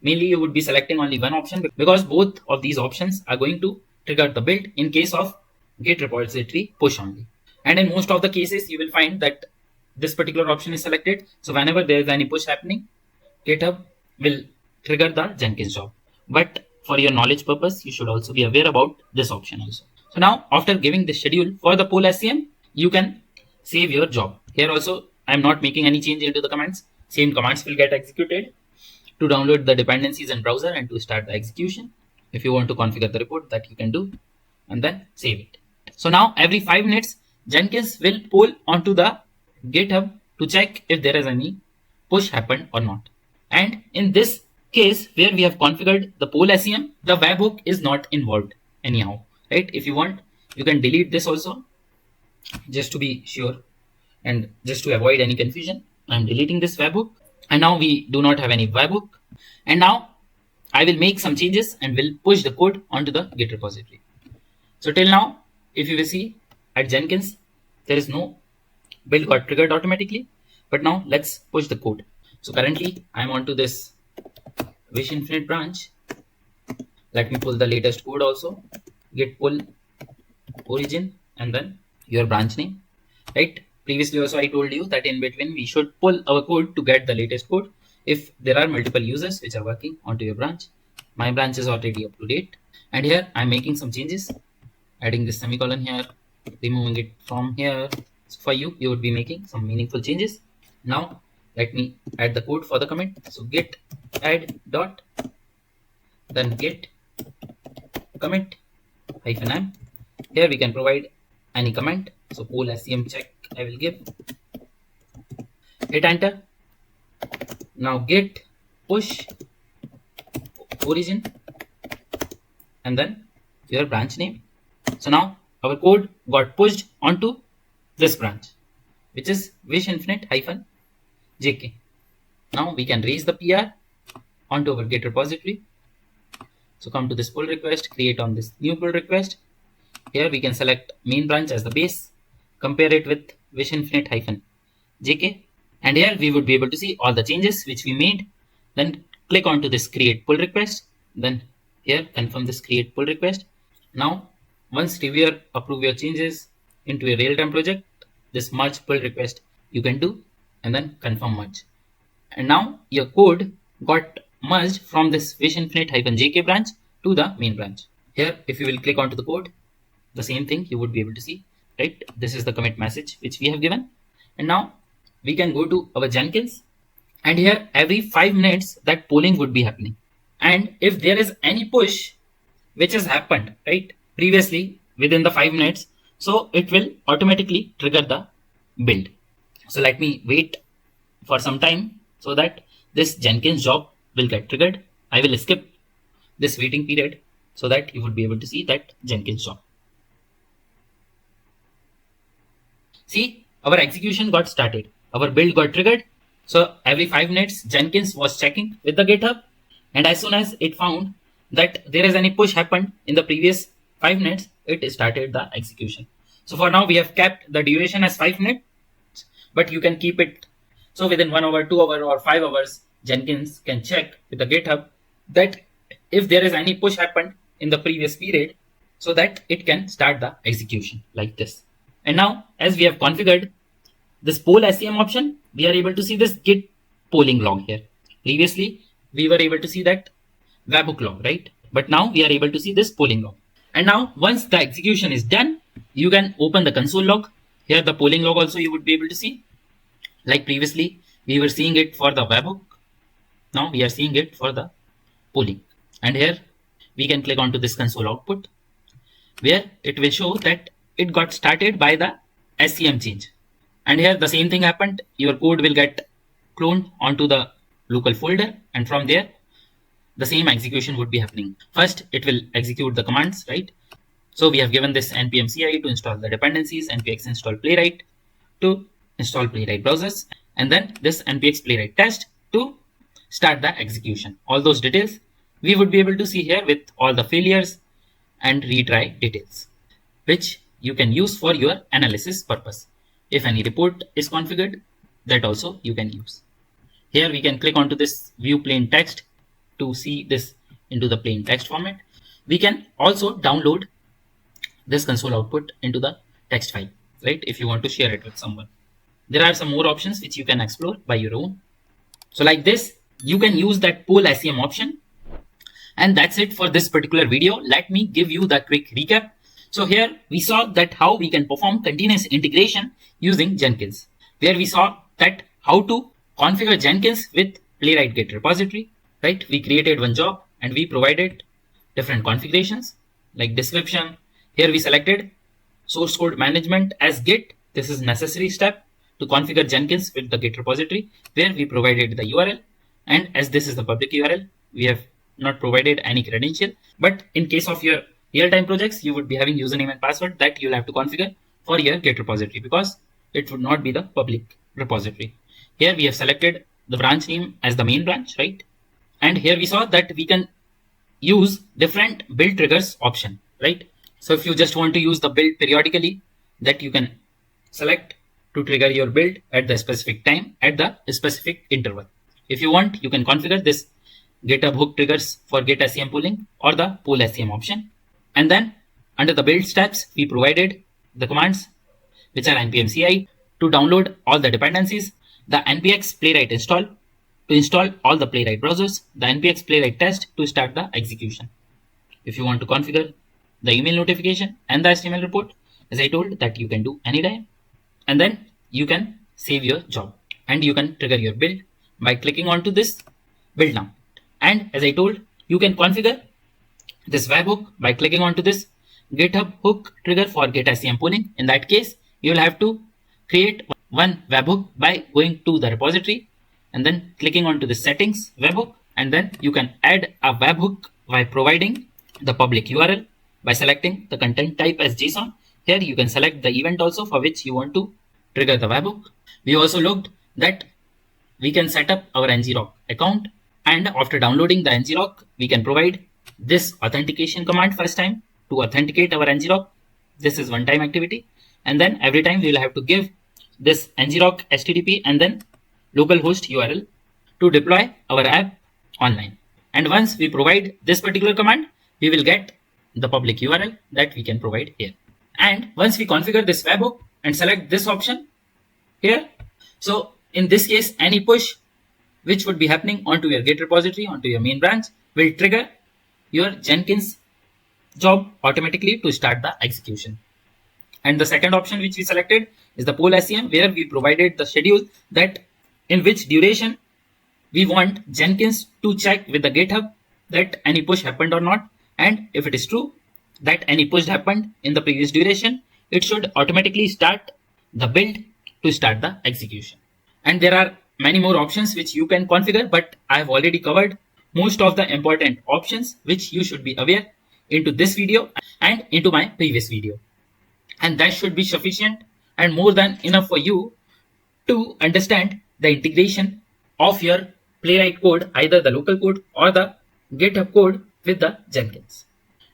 mainly you would be selecting only one option because both of these options are going to trigger the build in case of Git repository push only. And in most of the cases, you will find that this particular option is selected. So whenever there is any push happening, GitHub will trigger the Jenkins job. But for your knowledge purpose, you should also be aware about this option also. So now after giving the schedule for the poll SEM, you can save your job. Here also, I'm not making any change into the commands. Same commands will get executed to download the dependencies in browser and to start the execution. If you want to configure the report, that you can do and then save it. So now every 5 minutes, Jenkins will poll onto the GitHub to check if there is any push happened or not. And in this case where we have configured the poll SEM, the webhook is not involved anyhow, right? If you want, you can delete this also just to be sure and just to avoid any confusion. I'm deleting this webhook, and now we do not have any webhook. And now I will make some changes and will push the code onto the Git repository. So till now, if you will see at Jenkins, there is no build got triggered automatically. But now let's push the code. So currently I'm onto this wish infinite branch. Let me pull the latest code also. Git pull origin and then your branch name, right? Previously also I told you that in between we should pull our code to get the latest code if there are multiple users which are working onto your branch. My branch is already up to date, and here I'm making some changes, adding this semicolon here, removing it from here. So for you would be making some meaningful changes. Now let me add the code for the commit. So git add dot, then git commit -m. Here we can provide any comment. So poll SCM check I will give. Hit enter. Now git push origin and then your branch name. So now our code got pushed onto this branch, which is wish infinite -jk. Now we can raise the PR onto our Git repository. So come to this pull request, create on this new pull request. Here we can select main branch as the base, compare it with wish infinite -jk, and here we would be able to see all the changes which we made. Then click onto this create pull request, then here confirm this create pull request. Now once reviewer approve your changes into a real-time project, this merge pull request you can do and then confirm merge. And now your code got merged from this wish infinite -jk branch to the main branch. Here if you will click onto the code, the same thing you would be able to see, right? This is the commit message which we have given. And now we can go to our Jenkins, and here every 5 minutes that polling would be happening. And if there is any push which has happened, right, previously within the 5 minutes, so it will automatically trigger the build. So let me wait for some time so that this Jenkins job will get triggered. I will skip this waiting period so that you would be able to see that Jenkins job. See, our execution got started. Our build got triggered. So every 5 minutes, Jenkins was checking with the GitHub. And as soon as it found that there is any push happened in the previous 5 minutes, it started the execution. So for now, we have kept the duration as 5 minutes, but you can keep it. So within 1 hour, 2 hours, or 5 hours, Jenkins can check with the GitHub that if there is any push happened in the previous period, so that it can start the execution like this. And now, as we have configured this poll SCM option, we are able to see this Git polling log here. Previously, we were able to see that webhook log, right? But now we are able to see this polling log. And now, once the execution is done, you can open the console log. Here, the polling log also you would be able to see. Like previously, we were seeing it for the webhook. Now we are seeing it for the polling. And here, we can click onto this console output, where it will show that it got started by the SCM change. And here the same thing happened. Your code will get cloned onto the local folder, and from there the same execution would be happening. First it will execute the commands, right? So we have given this npm CI to install the dependencies, npx install playwright to install playwright browsers, and then this npx playwright test to start the execution. All those details we would be able to see here with all the failures and retry details, which you can use for your analysis purpose. If any report is configured, that also you can use. Here we can click onto this view plain text to see this into the plain text format. We can also download this console output into the text file, right? If you want to share it with someone. There are some more options which you can explore by your own. So like this, you can use that poll SCM option. And that's it for this particular video. Let me give you the quick recap. So here we saw that how we can perform continuous integration using Jenkins, where we saw that how to configure Jenkins with Playwright Git repository, right? We created one job and we provided different configurations like description. Here we selected source code management as Git. This is necessary step to configure Jenkins with the Git repository, where we provided the URL. And as this is the public URL, we have not provided any credential. But in case of your real-time projects, you would be having username and password that you'll have to configure for your Git repository, because it would not be the public repository. Here we have selected the branch name as the main branch, right? And here we saw that we can use different build triggers option, right? So if you just want to use the build periodically, that you can select to trigger your build at the specific time, at the specific interval. If you want, you can configure this GitHub hook triggers for Git SEM pooling or the pool SEM option. And then under the build steps, we provided the commands which are npm CI to download all the dependencies, the npx playwright install to install all the Playwright browsers, the npx playwright test to start the execution. If you want to configure the email notification and the HTML report, as I told, that you can do anytime, and then you can save your job and you can trigger your build by clicking onto this build now. And as I told, you can configure this webhook by clicking onto this GitHub hook trigger for Git SEM pooling. In that case, you will have to create one webhook by going to the repository and then clicking onto the settings webhook, and then you can add a webhook by providing the public URL by selecting the content type as JSON. Here you can select the event also for which you want to trigger the webhook. We also looked that we can set up our Ngrok account, and after downloading the Ngrok, we can provide this authentication command first time to authenticate our Ngrok. This is one time activity, and then every time we will have to give this Ngrok HTTP and then localhost URL to deploy our app online. And once we provide this particular command, we will get the public URL that we can provide here. And once we configure this webhook and select this option here, so in this case, any push which would be happening onto your Git repository, onto your main branch, will trigger your Jenkins job automatically to start the execution. And the second option which we selected is the pool SEM, where we provided the schedule that in which duration we want Jenkins to check with the GitHub that any push happened or not. And if it is true that any push happened in the previous duration, it should automatically start the build to start the execution. And there are many more options which you can configure, but I have already covered most of the important options which you should be aware into this video and into my previous video. And that should be sufficient and more than enough for you to understand the integration of your Playwright code, either the local code or the GitHub code with the Jenkins.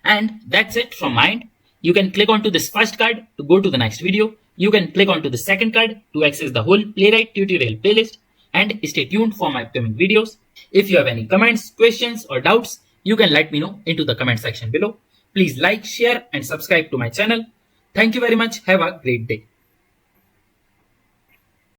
And that's it from my end. You can click onto this first card to go to the next video. You can click onto the second card to access the whole Playwright tutorial playlist, and stay tuned for my upcoming videos. If you have any comments, questions or doubts, you can let me know into the comment section below. Please like, share and subscribe to my channel. Thank you very much. Have a great day.